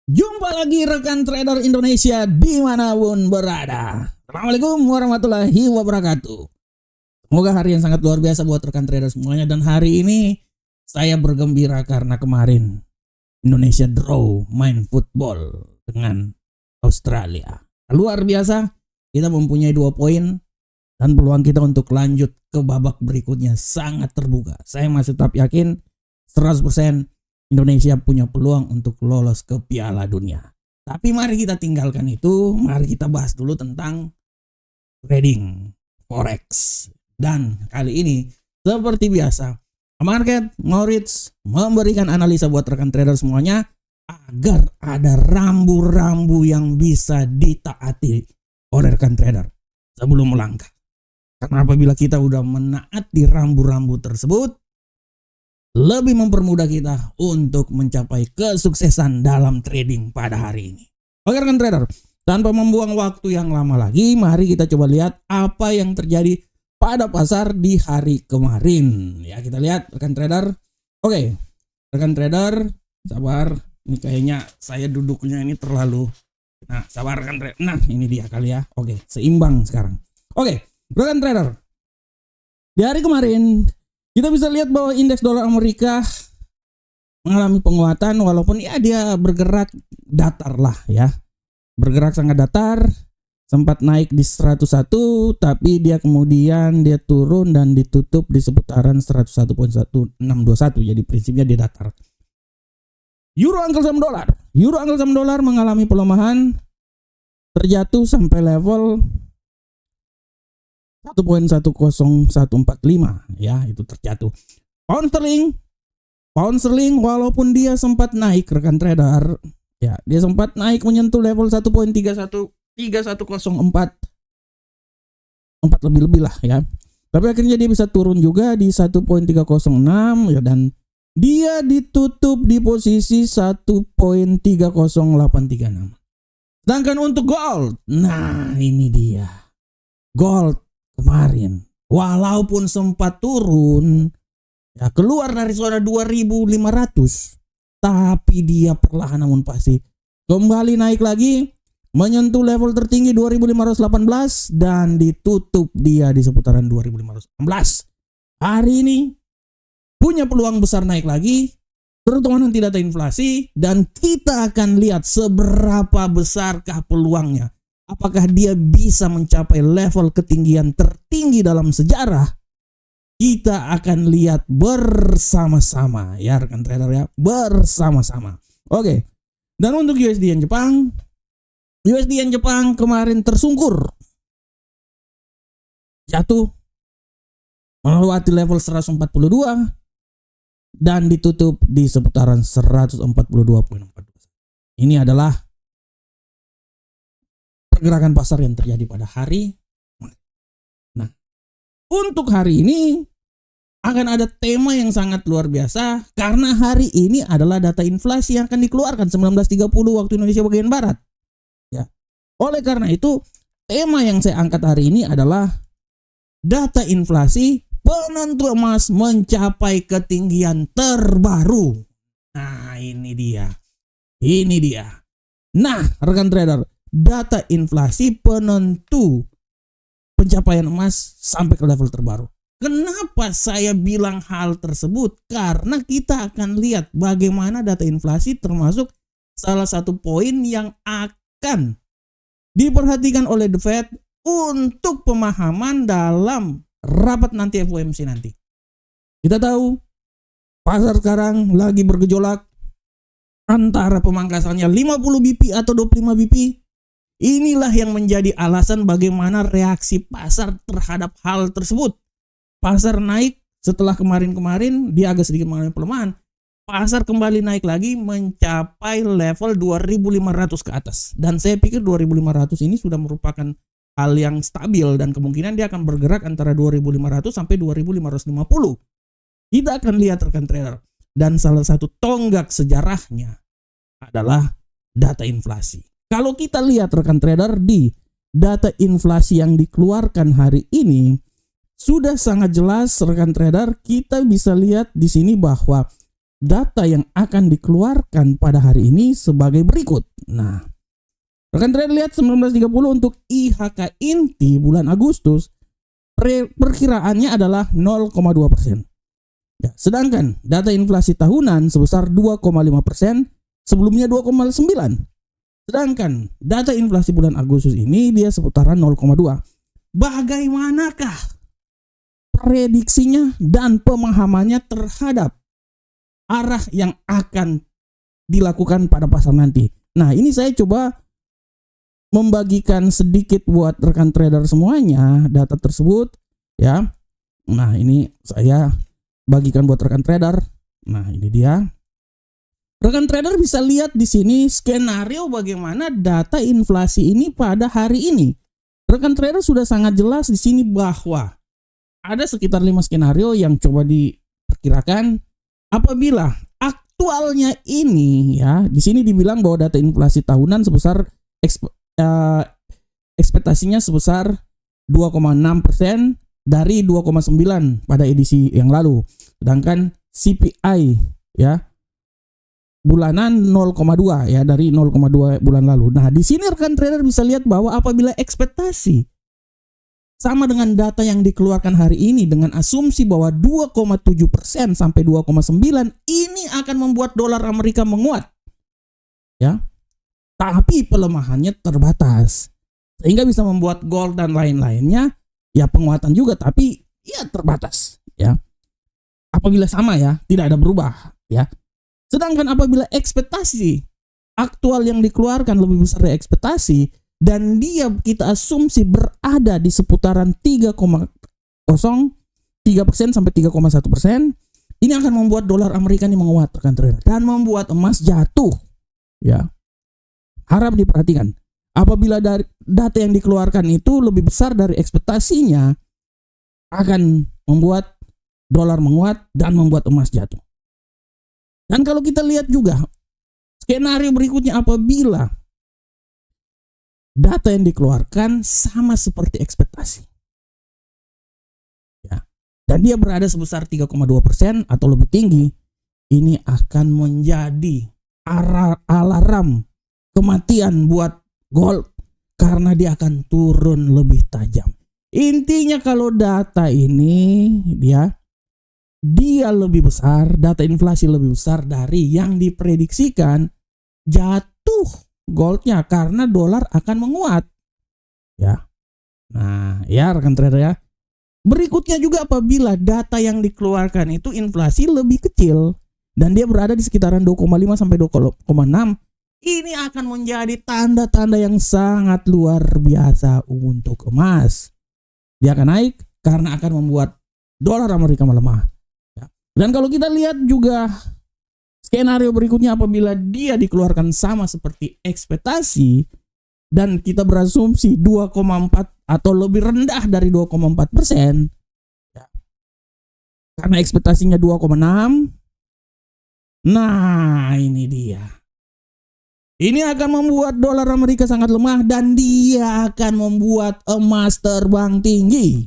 Jumpa lagi rekan trader Indonesia dimanapun berada. Assalamualaikum warahmatullahi wabarakatuh. Semoga hari yang sangat luar biasa buat rekan trader semuanya. Dan hari ini saya bergembira karena kemarin Indonesia draw main football dengan Australia. Luar biasa, kita mempunyai 2 poin dan peluang kita untuk lanjut ke babak berikutnya sangat terbuka. Saya masih tetap yakin 100% Indonesia punya peluang untuk lolos ke Piala Dunia. Tapi mari kita tinggalkan itu, mari kita bahas dulu tentang trading forex. Dan kali ini seperti biasa, Market Moritz memberikan analisa buat rekan trader semuanya agar ada rambu-rambu yang bisa ditaati oleh rekan trader sebelum melangkah. Karena apabila kita udah menaati rambu-rambu tersebut, lebih mempermudah kita untuk mencapai kesuksesan dalam trading pada hari ini. Oke rekan trader, tanpa membuang waktu yang lama lagi, mari kita coba lihat apa yang terjadi pada pasar di hari kemarin. Ya, kita lihat rekan trader. Oke, rekan trader, sabar. Ini kayaknya saya duduknya ini terlalu. Nah, sabar rekan trader. Nah, ini dia kali ya. Oke, seimbang sekarang. Oke, rekan trader. Di hari kemarin kita bisa lihat bahwa indeks dolar Amerika mengalami penguatan walaupun ya dia bergerak datar lah ya. Bergerak sangat datar, sempat naik di 101 tapi dia kemudian dia turun dan ditutup di seputaran 101.1621. Jadi prinsipnya dia datar. Euro angkel saham dolar mengalami pelemahan, terjatuh sampai level 1.10145 ya, itu terjatuh. Pound sterling walaupun dia sempat naik rekan trader ya, dia sempat naik menyentuh level 1.3104 lebih lah ya. Tapi akhirnya dia bisa turun juga di 1.306 ya, dan dia ditutup di posisi 1.30836. Sedangkan untuk gold, nah ini dia. Gold kemarin walaupun sempat turun ya, keluar dari zona 2500, tapi dia perlahan namun pasti kembali naik lagi menyentuh level tertinggi 2518 dan ditutup dia di seputaran 2518. Hari ini punya peluang besar naik lagi, terutama nanti data inflasi, dan kita akan lihat seberapa besarkah peluangnya. Apakah dia bisa mencapai level ketinggian tertinggi dalam sejarah? Kita akan lihat bersama-sama ya rekan trader ya, bersama-sama. Oke. Dan untuk USD yen Jepang kemarin tersungkur, jatuh melewati level 142 dan ditutup di seputaran 142.42. Ini adalah pergerakan pasar yang terjadi pada hari. Nah, untuk hari ini akan ada tema yang sangat luar biasa karena hari ini adalah data inflasi yang akan dikeluarkan 19.30 waktu Indonesia bagian barat. Ya. Oleh karena itu, tema yang saya angkat hari ini adalah data inflasi penentu emas mencapai ketinggian terbaru. Nah, ini dia. Ini dia. Nah, rekan trader, data inflasi penentu pencapaian emas sampai ke level terbaru. Kenapa saya bilang hal tersebut? Karena kita akan lihat bagaimana data inflasi termasuk salah satu poin yang akan diperhatikan oleh The Fed untuk pemahaman dalam rapat nanti FOMC nanti. Kita tahu pasar sekarang lagi bergejolak antara pemangkasannya 50 BP atau 25 BP. Inilah yang menjadi alasan bagaimana reaksi pasar terhadap hal tersebut. Pasar naik setelah kemarin dia agak sedikit mengalami pelemahan. Pasar kembali naik lagi mencapai level 2.500 ke atas. Dan saya pikir 2.500 ini sudah merupakan hal yang stabil dan kemungkinan dia akan bergerak antara 2.500 sampai 2.550. Kita akan lihat rekan trader. Dan salah satu tonggak sejarahnya adalah data inflasi. Kalau kita lihat rekan trader di data inflasi yang dikeluarkan hari ini, sudah sangat jelas rekan trader, kita bisa lihat di sini bahwa data yang akan dikeluarkan pada hari ini sebagai berikut. Nah, rekan trader lihat 19.30 untuk IHK inti bulan Agustus perkiraannya adalah 0,2%. Ya, sedangkan data inflasi tahunan sebesar 2,5%, sebelumnya 2,9%. Sedangkan data inflasi bulan Agustus ini dia seputaran 0,2%. Bagaimanakah prediksinya dan pemahamannya terhadap arah yang akan dilakukan pada pasar nanti? Nah, ini saya coba membagikan sedikit buat rekan trader semuanya data tersebut ya. Nah, ini saya bagikan buat rekan trader. Nah, ini dia. Rekan trader bisa lihat di sini skenario bagaimana data inflasi ini pada hari ini. Rekan trader sudah sangat jelas di sini bahwa ada sekitar 5 skenario yang coba diperkirakan apabila aktualnya ini ya, di sini dibilang bahwa data inflasi tahunan sebesar ekspektasinya sebesar 2,6% dari 2,9 pada edisi yang lalu. Sedangkan CPI ya bulanan 0,2 ya dari 0,2 bulan lalu. Nah, di sini rekan trader bisa lihat bahwa apabila ekspektasi sama dengan data yang dikeluarkan hari ini dengan asumsi bahwa 2,7% sampai 2,9 ini akan membuat dolar Amerika menguat. Ya. Tapi pelemahannya terbatas. Sehingga bisa membuat gold dan lain-lainnya ya penguatan juga tapi ya terbatas ya. Apabila sama ya, tidak ada berubah ya. Sedangkan apabila ekspektasi aktual yang dikeluarkan lebih besar dari ekspektasi dan dia kita asumsi berada di seputaran 3,03% sampai 3,1%, ini akan membuat dolar Amerika ini menguat rekan trader dan membuat emas jatuh. Ya. Harap diperhatikan. Apabila dari data yang dikeluarkan itu lebih besar dari ekspektasinya akan membuat dolar menguat dan membuat emas jatuh. Dan kalau kita lihat juga skenario berikutnya apabila data yang dikeluarkan sama seperti ekspektasi. Ya. Dan dia berada sebesar 3,2% atau lebih tinggi, ini akan menjadi alarm kematian buat gold karena dia akan turun lebih tajam. Intinya kalau data ini dia lebih besar, data inflasi lebih besar dari yang diprediksikan, jatuh goldnya karena dolar akan menguat. Ya. Nah, ya rekan trader ya. Berikutnya juga apabila data yang dikeluarkan itu inflasi lebih kecil dan dia berada di sekitaran 2,5 sampai 2,6, ini akan menjadi tanda-tanda yang sangat luar biasa untuk emas. Dia akan naik karena akan membuat dolar Amerika melemah. Dan kalau kita lihat juga skenario berikutnya apabila dia dikeluarkan sama seperti ekspektasi dan kita berasumsi 2,4 atau lebih rendah dari 2,4%, ya, karena ekspektasinya 2,6. Nah, ini dia. Ini akan membuat dolar Amerika sangat lemah dan dia akan membuat emas terbang tinggi.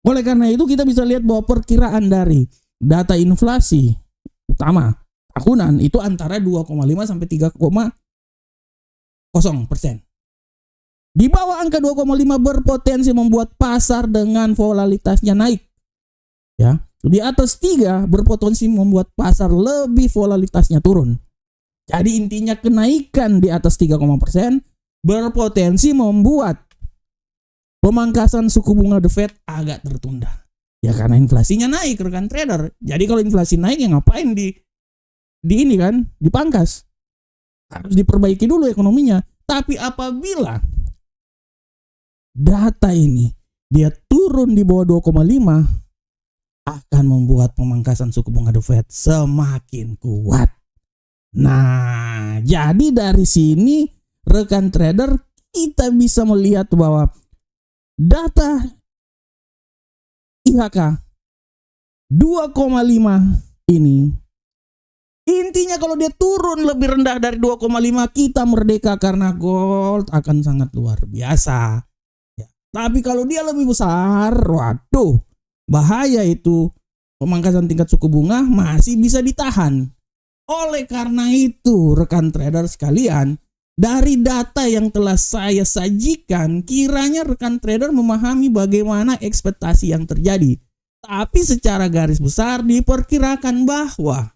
Oleh karena itu kita bisa lihat bahwa perkiraan dari data inflasi utama tahunan itu antara 2,5 sampai 3,0%. Di bawah angka 2,5 berpotensi membuat pasar dengan volatilitasnya naik. Ya, di atas 3 berpotensi membuat pasar lebih volatilitasnya turun. Jadi intinya kenaikan di atas 3,% berpotensi membuat pemangkasan suku bunga The Fed agak tertunda. Ya karena inflasinya naik rekan trader. Jadi kalau inflasi naik ya ngapain di ini kan dipangkas. Harus diperbaiki dulu ekonominya. Tapi apabila data ini dia turun di bawah 2,5 akan membuat pemangkasan suku bunga The Fed semakin kuat. Nah, jadi dari sini rekan trader kita bisa melihat bahwa data IHK 2,5 ini intinya kalau dia turun lebih rendah dari 2,5 kita merdeka karena gold akan sangat luar biasa. Ya. Tapi kalau dia lebih besar, waduh, bahaya itu pemangkasan tingkat suku bunga masih bisa ditahan. Oleh karena itu, rekan trader sekalian, dari data yang telah saya sajikan, kiranya rekan trader memahami bagaimana ekspektasi yang terjadi. Tapi secara garis besar diperkirakan bahwa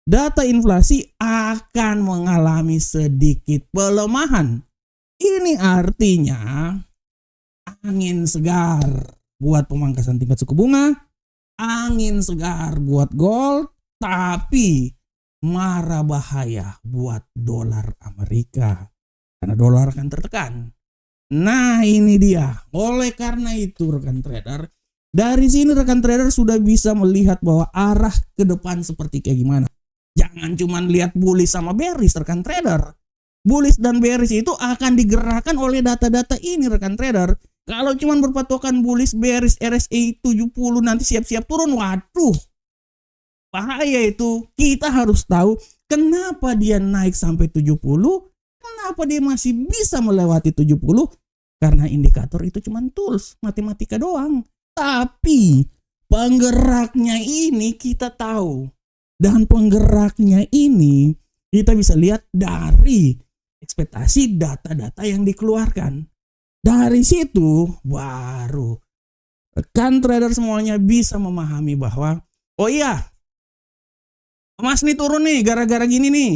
data inflasi akan mengalami sedikit pelemahan. Ini artinya angin segar buat pemangkasan tingkat suku bunga, angin segar buat gold, tapi mara bahaya buat dolar Amerika. Karena dolar akan tertekan. Nah ini dia. Oleh karena itu rekan trader, dari sini rekan trader sudah bisa melihat bahwa arah ke depan seperti kayak gimana. Jangan cuma lihat bullish sama bearish rekan trader. Bullish dan bearish itu akan digerakkan oleh data-data ini rekan trader. Kalau cuma berpatokan bullish bearish RSI 70 nanti siap-siap turun, waduh, bahaya itu. Kita harus tahu kenapa dia naik sampai 70, kenapa dia masih bisa melewati 70, karena indikator itu cuma tools, matematika doang. Tapi penggeraknya ini kita tahu. Dan penggeraknya ini kita bisa lihat dari ekspektasi data-data yang dikeluarkan. Dari situ baru rekan trader semuanya bisa memahami bahwa oh iya, emas nih turun nih gara-gara gini nih.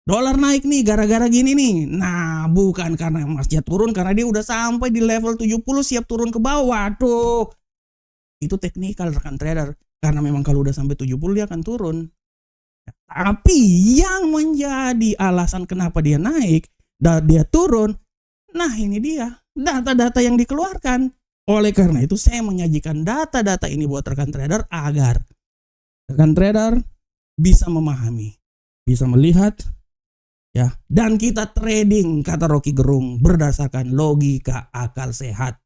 Dolar naik nih gara-gara gini nih. Nah, bukan karena emasnya turun, karena dia udah sampai di level 70 siap turun ke bawah. Tuh. Itu teknikal rekan trader. Karena memang kalau udah sampai 70 dia akan turun. Tapi yang menjadi alasan kenapa dia naik dan dia turun, nah ini dia data-data yang dikeluarkan. Oleh karena itu saya menyajikan data-data ini buat rekan trader agar rekan trader bisa memahami, bisa melihat, ya, dan kita trading kata Rocky Gerung berdasarkan logika akal sehat.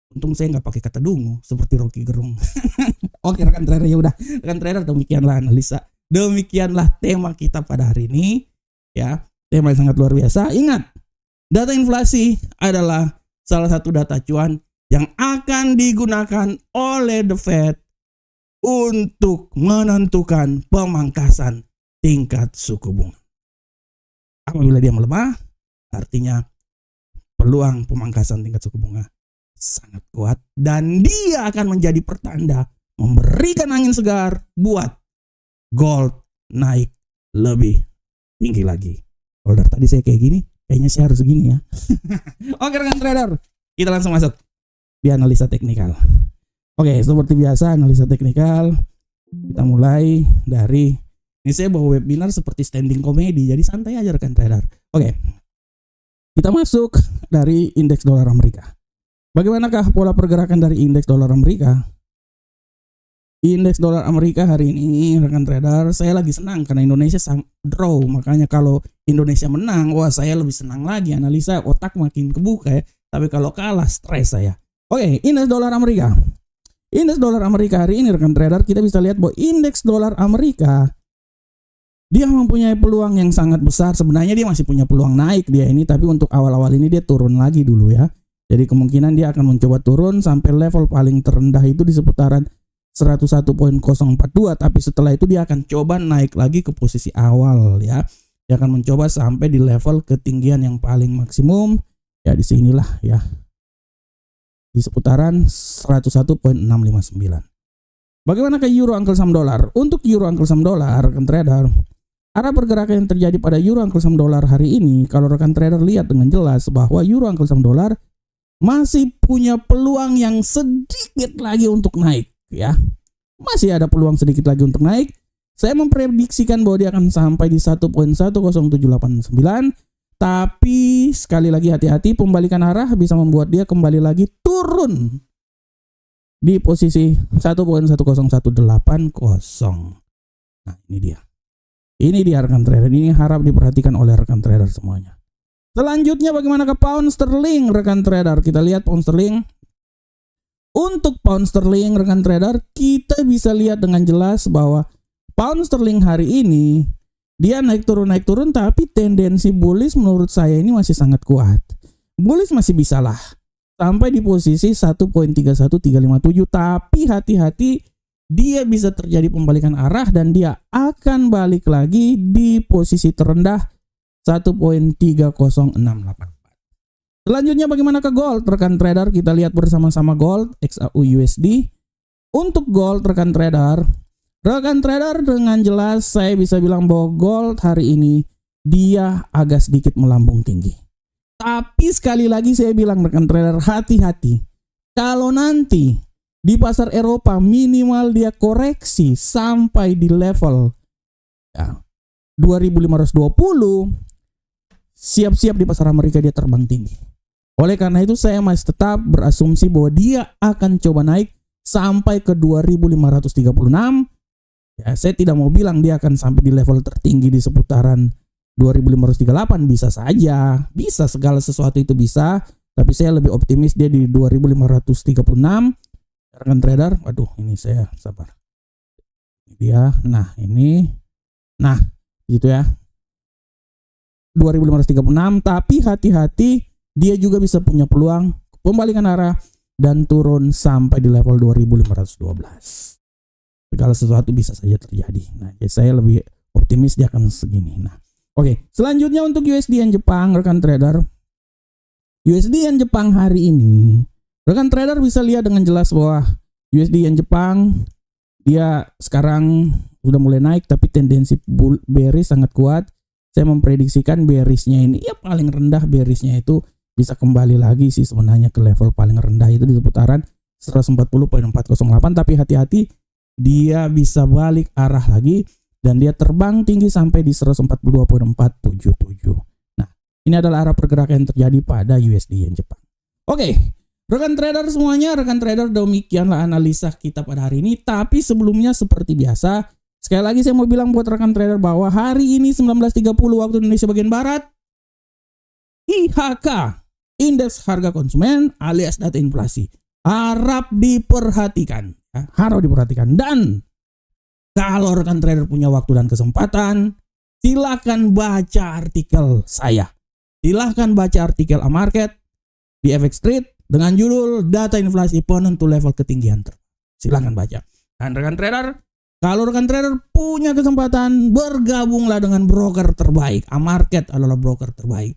Untung saya nggak pakai kata dungu seperti Rocky Gerung. Oke rekan trader, ya udah rekan trader, demikianlah analisa, demikianlah tema kita pada hari ini, ya, tema yang sangat luar biasa. Ingat, data inflasi adalah salah satu data acuan yang akan digunakan oleh The Fed untuk menentukan pemangkasan tingkat suku bunga. Apabila dia melemah, artinya peluang pemangkasan tingkat suku bunga sangat kuat dan dia akan menjadi pertanda memberikan angin segar buat gold naik lebih tinggi lagi. Kalau dari tadi saya kayak gini, kayaknya saya harus segini ya. Oke rekan trader, kita langsung masuk di analisa teknikal. Oke, seperti biasa analisa teknikal kita mulai dari ini. Saya bawa webinar seperti standing comedy, jadi santai aja rekan trader. Oke, kita masuk dari indeks dolar Amerika. Bagaimanakah pola pergerakan dari indeks dolar Amerika? Indeks dolar Amerika hari ini rekan trader, saya lagi senang karena Indonesia draw. Makanya kalau Indonesia menang, wah saya lebih senang lagi, analisa otak makin kebuka ya. Tapi kalau kalah stres saya. Oke, indeks dolar Amerika. Indeks dolar Amerika hari ini rekan trader, kita bisa lihat bahwa indeks dolar Amerika dia mempunyai peluang yang sangat besar. Sebenarnya dia masih punya peluang naik dia ini, tapi untuk awal-awal ini dia turun lagi dulu ya. Jadi kemungkinan dia akan mencoba turun sampai level paling terendah itu di seputaran 101.042, tapi setelah itu dia akan coba naik lagi ke posisi awal ya. Dia akan mencoba sampai di level ketinggian yang paling maksimum ya, di sinilah ya. Di seputaran 101.659. Bagaimana ke euro angkel saham dolar? Untuk euro angkel saham dolar rekan trader, arah pergerakan yang terjadi pada euro angkel saham dolar hari ini, kalau rekan trader lihat dengan jelas bahwa euro angkel saham dolar masih punya peluang yang sedikit lagi untuk naik ya. Masih ada peluang sedikit lagi untuk naik. Saya memprediksikan bahwa dia akan sampai di 1.10789. Tapi sekali lagi hati-hati, pembalikan arah bisa membuat dia kembali lagi turun di posisi 1.10180. Nah, ini dia. Ini dia rekan trader, ini harap diperhatikan oleh rekan trader semuanya. Selanjutnya bagaimana ke pound sterling rekan trader? Kita lihat pound sterling. Untuk pound sterling rekan trader, kita bisa lihat dengan jelas bahwa pound sterling hari ini dia naik turun, tapi tendensi bullish menurut saya ini masih sangat kuat. Bullish masih bisa lah sampai di posisi 1.31357, tapi hati-hati, dia bisa terjadi pembalikan arah dan dia akan balik lagi di posisi terendah 1.30684. Selanjutnya bagaimana ke gold rekan trader? Kita lihat bersama-sama gold XAU/USD. Untuk gold rekan trader dengan jelas saya bisa bilang bahwa gold hari ini dia agak sedikit melambung tinggi. Tapi sekali lagi saya bilang rekan trader, hati-hati. Kalau nanti di pasar Eropa minimal dia koreksi sampai di level 2520, siap-siap di pasar Amerika dia terbang tinggi. Oleh karena itu saya masih tetap berasumsi bahwa dia akan coba naik sampai ke 2536. Ya, saya tidak mau bilang dia akan sampai di level tertinggi di seputaran 2538, bisa saja, bisa, segala sesuatu itu bisa, tapi saya lebih optimis dia di 2536. Rekan trader, waduh ini saya sabar. Dia, gitu ya. 2536, tapi hati-hati dia juga bisa punya peluang pembalikan arah dan turun sampai di level 2512. Segala sesuatu bisa saja terjadi. Nah, jadi saya lebih optimis dia akan segini. Nah, oke. Selanjutnya untuk USD Yen Jepang, rekan trader. USD Yen Jepang hari ini, rekan trader bisa lihat dengan jelas bahwa USD Yen Jepang dia sekarang sudah mulai naik, tapi tendensi bearish sangat kuat. Saya memprediksikan bearishnya ini ya paling rendah, bearishnya itu bisa kembali lagi sih sebenarnya ke level paling rendah itu di seputaran 140.408, tapi hati-hati dia bisa balik arah lagi dan dia terbang tinggi sampai di 142.477. Nah, ini adalah arah pergerakan yang terjadi pada USD Yen Jepang. Oke, rekan trader semuanya, rekan trader, demikianlah analisa kita pada hari ini. Tapi sebelumnya seperti biasa, sekali lagi saya mau bilang buat rekan trader bahwa hari ini 19.30 waktu Indonesia bagian Barat, IHK, Indeks Harga Konsumen alias data inflasi, harap diperhatikan. Harus diperhatikan. Dan kalau rekan trader punya waktu dan kesempatan, silakan baca artikel saya. Silakan baca artikel Amarket di FX Street dengan judul Data Inflasi Penentu Level Ketinggian. Silakan baca. Dan rekan trader, kalau rekan trader punya kesempatan, bergabunglah dengan broker terbaik. Amarket adalah broker terbaik.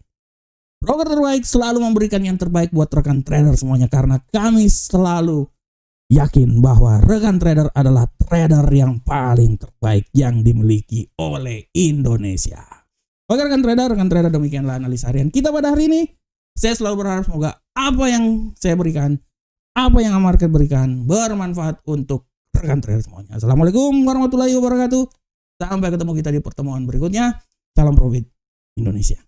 Broker terbaik selalu memberikan yang terbaik buat rekan trader semuanya, karena kami selalu yakin bahwa rekan trader adalah trader yang paling terbaik yang dimiliki oleh Indonesia. Oke rekan trader, demikianlah analisa harian kita pada hari ini. Saya selalu berharap semoga apa yang saya berikan, apa yang Amarket berikan bermanfaat untuk rekan trader semuanya. Assalamualaikum warahmatullahi wabarakatuh. Sampai ketemu kita di pertemuan berikutnya. Salam profit Indonesia.